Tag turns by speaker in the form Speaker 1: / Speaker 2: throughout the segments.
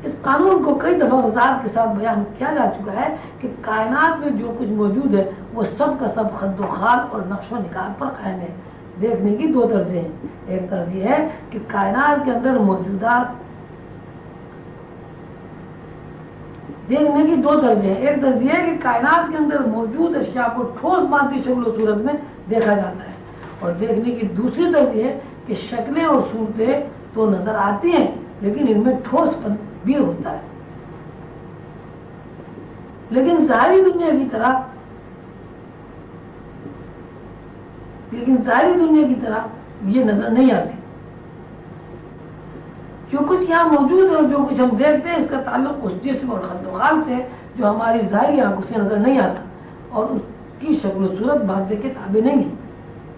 Speaker 1: اس قانون کو کئی دفعہ وضاحت کے ساتھ بیان کیا جا چکا ہے کہ کائنات میں جو کچھ موجود ہے وہ سب کا سب خد و خال اور نقش و نگار پر قائم ہے۔ دیکھنے کی دو طرزیں ہیں، ایک طرز یہ ہے کہ کائنات کے اندر موجودات، دیکھنے کی دو طرزیں ہیں، ایک طرز یہ ہے کہ کائنات کے اندر موجود اشیاء کو ٹھوس مادی شکل و صورت میں دیکھا جاتا ہے، اور دیکھنے کی دوسری طرز یہ ہے کہ شکلیں اور صورتیں تو نظر آتی ہیں لیکن ان میں ٹھوس پن بھی ہوتا ہے، لیکن ظاہری دنیا کی طرح یہ نظر نہیں آتی۔ جو کچھ یہاں موجود ہے اور جو کچھ ہم دیکھتے ہیں اس کا تعلق اس جسم اور خد و خال سے جو ہماری ظاہری آنکھوں سے نظر نہیں آتا اور اس کی شکل و صورت مادے کے تابع نہیں ہے۔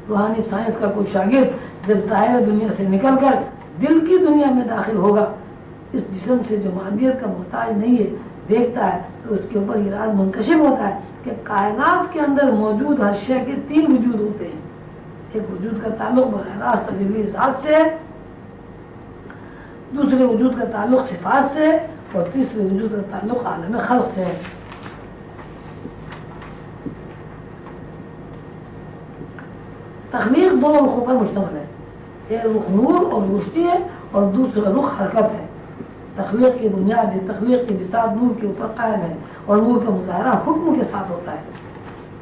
Speaker 1: روحانی سائنس کا کوئی شاگرد جب ظاہر دنیا سے نکل کر دل کی دنیا میں داخل ہوگا، اس جسم سے جو مادیت کا محتاج نہیں ہے دیکھتا ہے تو اس کے اوپر یہ راز منکشف ہوتا ہے کہ کائنات کے اندر موجود ہر شے کے تین وجود ہوتے ہیں۔ ایک وجود کا تعلق براہ راست تجلی ذات سے ہے، دوسرے وجود کا تعلق صفات سے ہے، اور تیسرے وجود کا تعلق عالم خلق سے ہے۔ تخلیق دو رخوں پر مشتمل ہے، ایک رخ نور اور روشنی ہے اور دوسرا رخ حرکت ہے۔ تخلیق کی بنیاد تخلیق کی بساط نور کے اوپر قائم ہے اور نور کا مظاہرہ حکم کے ساتھ ہوتا ہے۔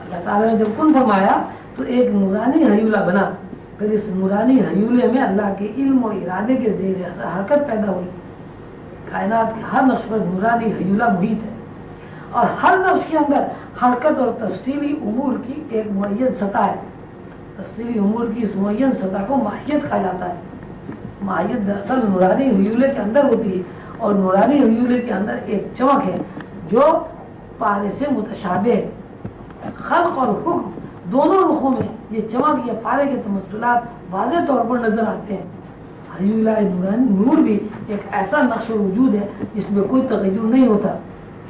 Speaker 1: اللہ تعالیٰ نے جب کن فرمایا تو ایک نورانی حیولہ بنا، پھر اس نورانی حیولے میں اللہ کے علم اور ارادے کے زیر اثر حرکت پیدا ہوئی۔ کائنات کے ہر نقش پر نورانی حیولہ محیط ہے اور ہر نقش کے اندر حرکت اور تفصیلی امور کی ایک معین سطح ہے۔ تفصیلی امور کی اس معین سطح کو ماہیت کہا جاتا ہے۔ ماہیت دراصل نورانی حیولے کے اندر ہوتی ہے اور نورانی حیولے کے اندر ایک چمک ہے جو پارے سے متشابہ ہے۔ خلق اور حکم دونوں رخوں میں یہ چمک یا پارے کے تمثلات واضح طور پر نظر آتے ہیں۔ حیولہ نور بھی ایک ایسا نقش و وجود ہے جس میں کوئی تغیر نہیں ہوتا،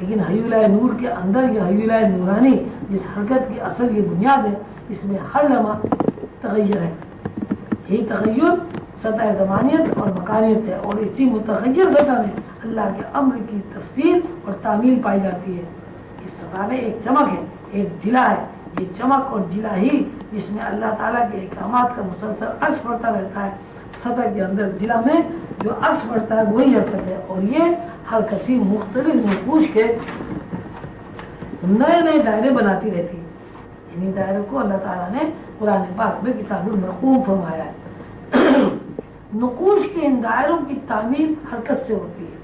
Speaker 1: لیکن حیولہ نور کے اندر یہ حیولہ نورانی جس حرکت کی اصل یہ بنیاد ہے، اس میں ہر لمحہ تغیر ہے۔ یہی تغیر سطح زمانیت اور مکانیت ہے اور اسی متغیر سطح میں اللہ کے امر کی تفصیل اور تعمیل پائی جاتی ہے۔ اس سطح میں ایک چمک ہے، ایک جلا ہے۔ یہ چمک اور جلا ہی جس میں اللہ تعالیٰ کے احکامات کا مسلسل عکس پڑتا رہتا ہے۔ سطح کے اندر جلا میں جو عکس پڑتا ہے وہی حرکت ہے، اور یہ حرکتی مختلف نقوش کے نئے نئے دائرے بناتی رہتی ہے۔ انہی دائروں کو اللہ تعالیٰ نے قرآن پاک میں کتاب المرقوم فرمایا ہے۔ نقوش کے ان دائروں کی تعمیل حرکت سے ہوتی ہے۔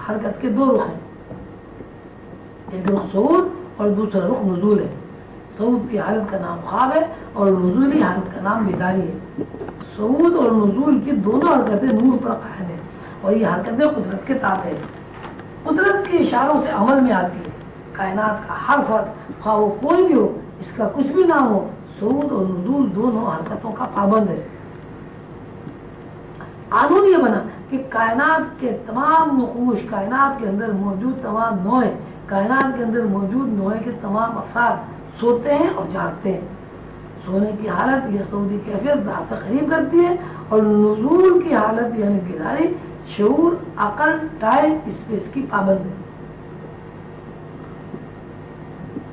Speaker 1: حرکت کے دو رخ ہیں، ایک رخ صعود اور دوسرا رخ نزول ہے۔ صعود کی حالت کا نام خواب ہے اور نزولی حالت کا نام بیداری ہے۔ صعود اور نزول کی دونوں حرکتیں نور پر قائم ہیں اور یہ حرکتیں قدرت کے تابع ہیں، قدرت کے اشاروں سے عمل میں آتی ہے۔ کائنات کا ہر فرد خواہ وہ کوئی بھی ہو، اس کا کچھ بھی نام ہو، صعود اور نزول دونوں حرکتوں کا پابند ہے۔ قانون یہ بنا کہ کائنات کے تمام نقوش، کائنات کے اندر موجود تمام نوعیں، کائنات کے اندر موجود نوعیں کے تمام افراد سوتے ہیں اور جاگتے ہیں۔ سونے کی حالت یہ سعودی کیفیت ذات سے قریب کرتی ہے اور نزول کی حالت یعنی بیداری شعور، عقل، ٹائم، اسپیس کی پابند ہے،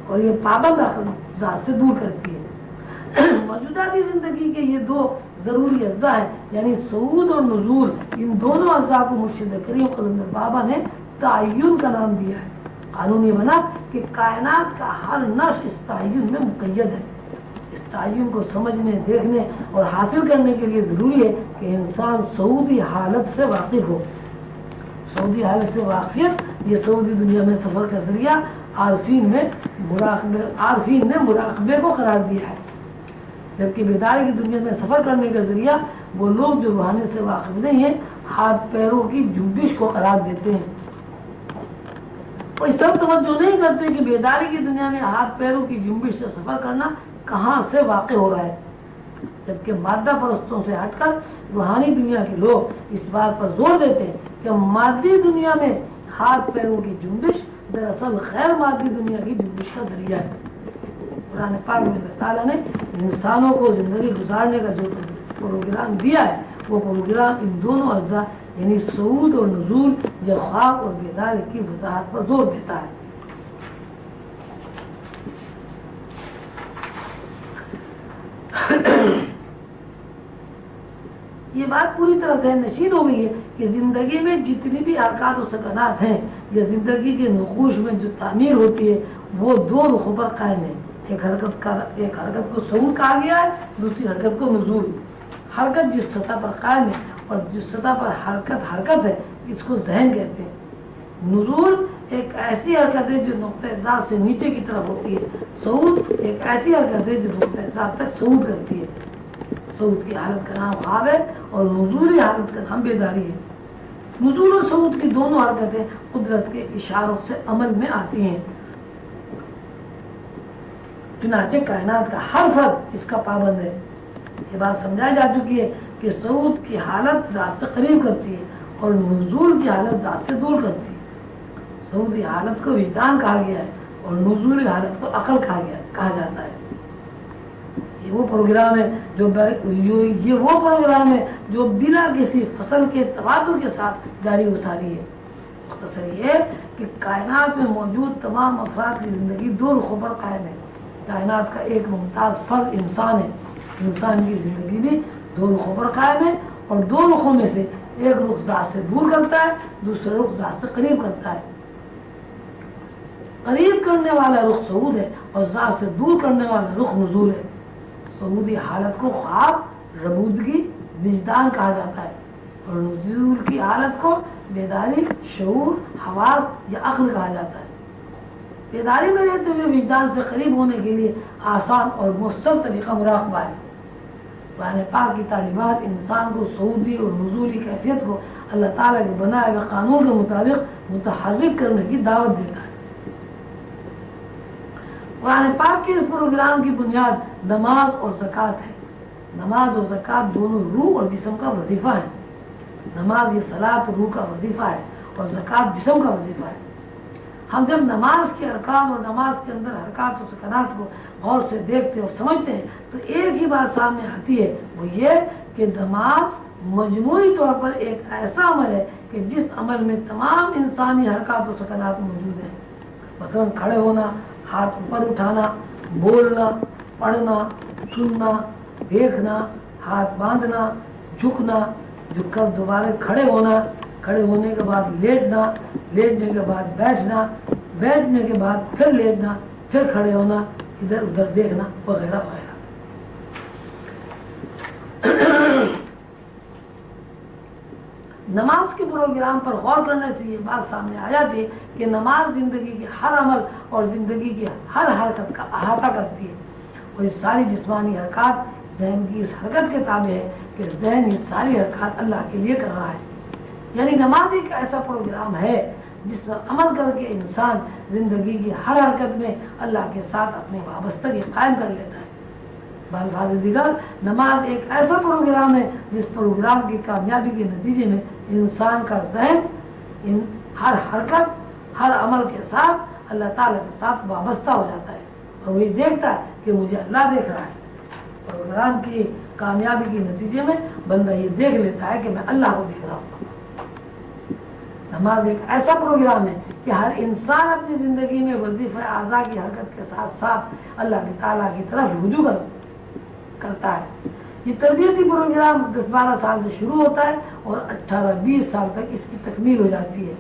Speaker 1: اور یہ پابند عقل ذات سے دور کرتی ہے۔ موجوداتی زندگی کے یہ دو ضروری اجزاء ہیں، یعنی صعود اور نزول، ان دونوں اجزاء کو مرشد کریم قلندر بابا نے تعین کا نام دیا ہے۔ قانون یہ بنا کہ کائنات کا ہر نقش اس تعین میں مقید ہے۔ اس تعین کو سمجھنے، دیکھنے اور حاصل کرنے کے لیے ضروری ہے کہ انسان صعودی حالت سے واقف ہو۔ صعودی حالت سے واقفیت یہ صعودی دنیا میں سفر کا ذریعہ عارفین نے مراقبے کو قرار دیا ہے، جبکہ بیداری کی دنیا میں سفر کرنے کا ذریعہ وہ لوگ جو روحانی سے واقف نہیں ہیں ہاتھ پیروں کی جنبش کو قرار دیتے ہیں۔ وہ اس طرح توجہ نہیں کرتے کہ بیداری کی دنیا میں ہاتھ پیروں کی جنبش سے سفر کرنا کہاں سے واقع ہو رہا ہے، جبکہ مادہ پرستوں سے ہٹ کر روحانی دنیا کے لوگ اس بات پر زور دیتے ہیں کہ مادی دنیا میں ہاتھ پیروں کی جنبش دراصل غیر مادی دنیا کی جنبش کا ذریعہ ہے۔ قرآن پاک میں اللہ تعالیٰ نے انسانوں کو زندگی گزارنے کا جو پروگرام دیا ہے وہ پروگرام ان دونوں اجزاء یعنی صعود اور نزول یہ خواب اور بیداری کی وضاحت پر زور دیتا ہے۔ یہ بات پوری طرح ذہن نشین ہو گئی ہے کہ زندگی میں جتنی بھی حرکات و سکنات ہیں یا زندگی کے نقوش میں جو تعمیر ہوتی ہے وہ دو رخوں پر قائم ہے۔ ایک حرکت کو صعود کہا گیا ہے، دوسری حرکت کو نزول۔ حرکت جس سطح پر قائم ہے اور جس سطح پر حرکت ہے اس کو ذہن کہتے ہیں۔ نزول ایک ایسی حرکت ہے جو نقطہ ذات سے نیچے کی طرف ہوتی ہے۔ صعود ایک ایسی حرکت ہے جو نقطہ ذات تک صعود کرتی ہے۔ صعود کی حالت کا نام خواب ہے اور نزولی حالت کا نام بیداری ہے۔ نزول اور صعود کی دونوں حرکتیں قدرت کے اشاروں سے عمل میں آتی ہیں، چنانچہ کائنات کا ہر فرد اس کا پابند ہے۔ یہ بات سمجھائی جا چکی ہے کہ صعود کی حالت ذات سے قریب کرتی ہے اور نزول کی حالت ذات سے دور کرتی ہے۔ صعودی حالت کو وجدان کہا گیا ہے اور نزولی حالت کو عقل کہا جاتا ہے۔ یہ وہ پروگرام ہے جو بلا کسی فصل کے تبادل کے ساتھ جاری و ساری ہے۔ مختصر یہ ہے کہ کائنات میں موجود تمام افراد کی زندگی دو رخوں پر قائم ہے۔ کائنات کا ایک ممتاز فرد انسان ہے۔ انسان کی زندگی بھی دو رخوں پر قائم ہے اور دو رخوں میں سے ایک رخ ذات سے دور کرتا ہے، دوسرا رخ ذات سے قریب کرتا ہے۔ قریب کرنے والا رخ صعود ہے اور ذات سے دور کرنے والا رخ نزول ہے۔ صعودی حالت کو خواب، ربودگی، وجدان کہا جاتا ہے اور نزول کی حالت کو بیداری، شعور، حواس یا عقل کہا جاتا ہے۔ بیداری میں رہتے ہوئے وجدان سے قریب ہونے کے لیے آسان اور مؤثر طریقہ مراقبہ ہے۔ قرآن پاک کی تعلیمات انسان کو صعودی اور نزولی کیفیت کو اللہ تعالیٰ کے بنائے ہوئے قانون کے مطابق متحرک کرنے کی دعوت دیتا ہے۔ قرآن پاک کے اس پروگرام کی بنیاد نماز اور زکوٰۃ ہے۔ نماز اور زکوٰۃ دونوں روح اور جسم کا وظیفہ ہے۔ نماز یہ صلاۃ روح کا وظیفہ ہے اور زکوٰۃ جسم کا وظیفہ ہے۔ ہم جب نماز کے ارکان اور نماز کے اندر حرکات و سکنات کو غور سے دیکھتے اور سمجھتے ہیں تو ایک ہی بات سامنے آتی ہے، وہ یہ کہ نماز مجموعی طور پر ایک ایسا عمل ہے کہ جس عمل میں تمام انسانی حرکات و سکنات موجود ہیں۔ مثلا کھڑے ہونا، ہاتھ اوپر اٹھانا، بولنا، پڑھنا، سننا، دیکھنا، ہاتھ باندھنا، جھکنا، جھک کر دوبارہ کھڑے ہونا، کھڑے ہونے کے بعد لیٹنا، لیٹنے کے بعد بیٹھنا، بیٹھنے کے بعد پھر لیٹنا، پھر کھڑے ہونا، ادھر ادھر دیکھنا وغیرہ وغیرہ۔ نماز کے پروگرام پر غور کرنے سے یہ بات سامنے آ جاتی ہے کہ نماز زندگی کے ہر عمل اور زندگی کی ہر حرکت کا احاطہ کرتی ہے اور یہ ساری جسمانی حرکات ذہن کی اس حرکت کے تابع ہے کہ ذہن یہ ساری حرکات اللہ کے لیے کر رہا ہے۔ یعنی نماز ایک ایسا پروگرام ہے جس پر عمل کر کے انسان زندگی کی ہر حرکت میں اللہ کے ساتھ اپنی وابستگی قائم کر لیتا ہے۔ بالفاظ دیگر نماز ایک ایسا پروگرام ہے جس پروگرام کی کامیابی کے نتیجے میں انسان کا ذہن ہر حرکت، ہر عمل کے ساتھ اللہ تعالیٰ کے ساتھ وابستہ ہو جاتا ہے اور وہ یہ دیکھتا ہے کہ مجھے اللہ دیکھ رہا ہے۔ پروگرام کی کامیابی کے نتیجے میں بندہ یہ دیکھ لیتا ہے کہ میں اللہ کو دیکھ رہا ہوں۔ نماز ایک ایسا پروگرام ہے کہ ہر انسان اپنی زندگی میں وظیفہ اعضاء کی حرکت کے ساتھ ساتھ اللہ کی تعالیٰ کی طرف رجوع کرتا ہے۔ یہ تربیتی پروگرام 10-12 سال سے شروع ہوتا ہے اور 18-20 سال تک اس کی تکمیل ہو جاتی ہے۔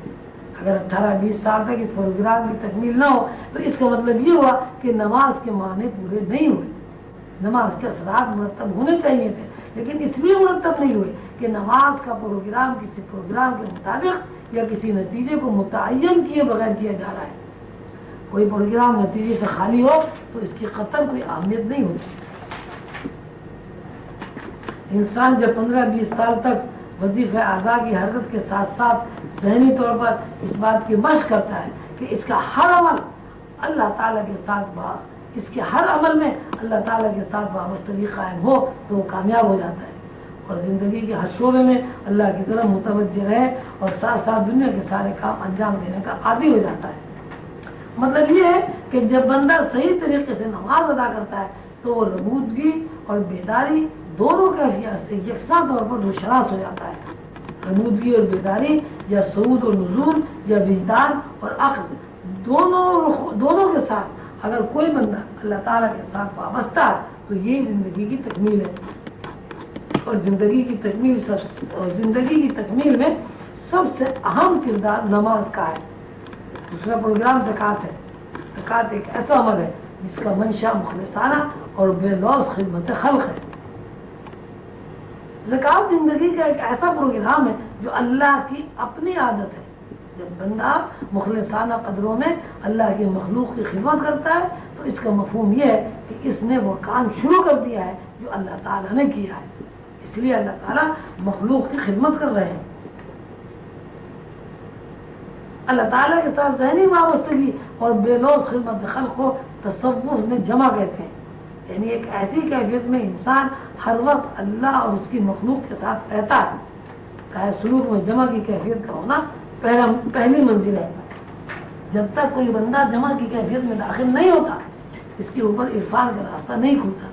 Speaker 1: اگر 18-20 سال تک اس پروگرام کی تکمیل نہ ہو تو اس کا مطلب یہ ہوا کہ نماز کے معنی پورے نہیں ہوئے۔ نماز کے اثرات مرتب ہونے چاہیے تھے لیکن اس لیے مرتب نہیں ہوئے کہ نماز کا پروگرام کسی پروگرام کے مطابق یا کسی نتیجے کو متعین کیے بغیر کیا جا رہا ہے۔ کوئی پروگرام نتیجے سے خالی ہو تو اس کی قطعاً کوئی اہمیت نہیں ہوتی۔ انسان جب 15-20 سال تک وظیفہ اعضاء کی حرکت کے ساتھ ساتھ ذہنی طور پر اس بات کی مشق کرتا ہے کہ اس کا ہر عمل اللہ تعالیٰ کے ساتھ اس کے ہر عمل میں اللہ تعالیٰ کے ساتھ وابستگی قائم ہو تو وہ کامیاب ہو جاتا ہے اور زندگی کے ہر شعبے میں اللہ کی طرف متوجہ رہے اور ساتھ ساتھ دنیا کے سارے کام انجام دینے کا عادی ہو جاتا ہے۔ مطلب یہ ہے کہ جب بندہ صحیح طریقے سے نماز ادا کرتا ہے تو وہ ربودگی اور بیداری دونوں کیفیات سے یکساں طور پر روشناس ہو جاتا ہے۔ غنودگی اور بیداری، یا صعود اور نزول، یا وجدان اور عقل، دونوں کے ساتھ اگر کوئی بندہ اللہ تعالیٰ کے ساتھ وابستہ ہے تو یہ زندگی کی تکمیل ہے. اور زندگی کی تکمیل میں سب سے اہم کردار نماز کا ہے. دوسرا پروگرام زکوٰۃ ہے. زکوٰۃ ایک ایسا عمل ہے جس کا منشا مخلصانہ اور بے لوث خدمت خلق ہے. زکوٰۃ زندگی کا ایک ایسا پروگرام ہے جو اللہ کی اپنی عادت ہے. جب بندہ مخلصانہ قدروں میں اللہ کی مخلوق کی خدمت کرتا ہے تو اس کا مفہوم یہ ہے کہ اس نے وہ کام شروع کر دیا ہے جو اللہ تعالیٰ نے کیا ہے. اس لیے اللہ تعالیٰ مخلوق کی خدمت کر رہے ہیں. اللہ تعالیٰ کے ساتھ ذہنی وابستگی اور بے لوث خدمت خلق کو تصوف میں جمع کہتے ہیں. یعنی ایک ایسی کیفیت میں انسان ہر وقت اللہ اور اس کی مخلوق کے ساتھ رہتا ہے. چاہے سلوک میں جمع کی کیفیت کا ہونا پہلی منزل ہے. جب تک کوئی بندہ جمع کی کیفیت میں داخل نہیں ہوتا اس کے اوپر عرفان کا راستہ نہیں کھلتا.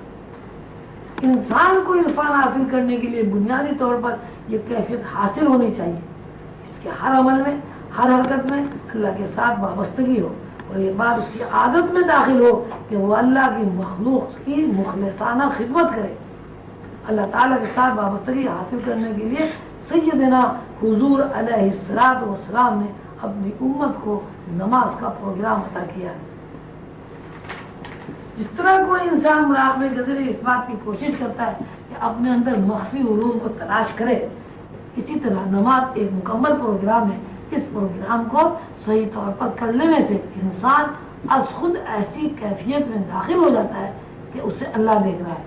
Speaker 1: انسان کو عرفان حاصل کرنے کے لیے بنیادی طور پر یہ کیفیت حاصل ہونی چاہیے. اس کے ہر عمل میں، ہر حرکت میں اللہ کے ساتھ وابستگی ہو اور یہ بات اس کی عادت میں داخل ہو کہ وہ اللہ کی مخلوق کی مخلصانہ خدمت کرے. اللہ تعالیٰ کے ساتھ وابستگی حاصل کرنے کے لیے سیدنا حضور علیہ الصلوۃ والسلام نے اپنی امت کو نماز کا پروگرام عطا کیا ہے. جس طرح کوئی انسان مراقبے کے ذریعے اس بات کی کوشش کرتا ہے کہ اپنے اندر مخفی علوم کو تلاش کرے، اسی طرح نماز ایک مکمل پروگرام ہے. اس پروگرام کو صحیح طور پر کر لینے سے انسان از خود ایسی کیفیت میں داخل ہو جاتا ہے کہ اسے اللہ دیکھ رہا ہے.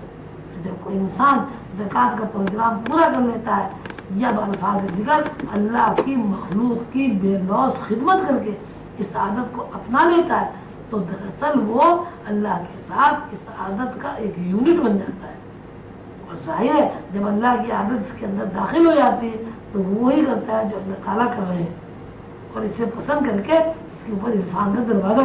Speaker 1: جب کوئی انسان زکوٰۃ کا پروگرام پورا کر لیتا ہے یا بالفاظ دیگر اللہ کی مخلوق کی بے لوث خدمت کر کے اس عادت کو اپنا لیتا ہے تو دراصل وہ اللہ کے ساتھ اس عادت کا ایک یونٹ بن جاتا ہے. اور ظاہر ہے جب اللہ کی عادت اس کے اندر داخل ہو جاتی ہے تو وہی کرتا ہے جو اللہ تعالیٰ کر رہے ہیں اور اسے پسند کر کے اس کے اوپر عرفان کا دروازہ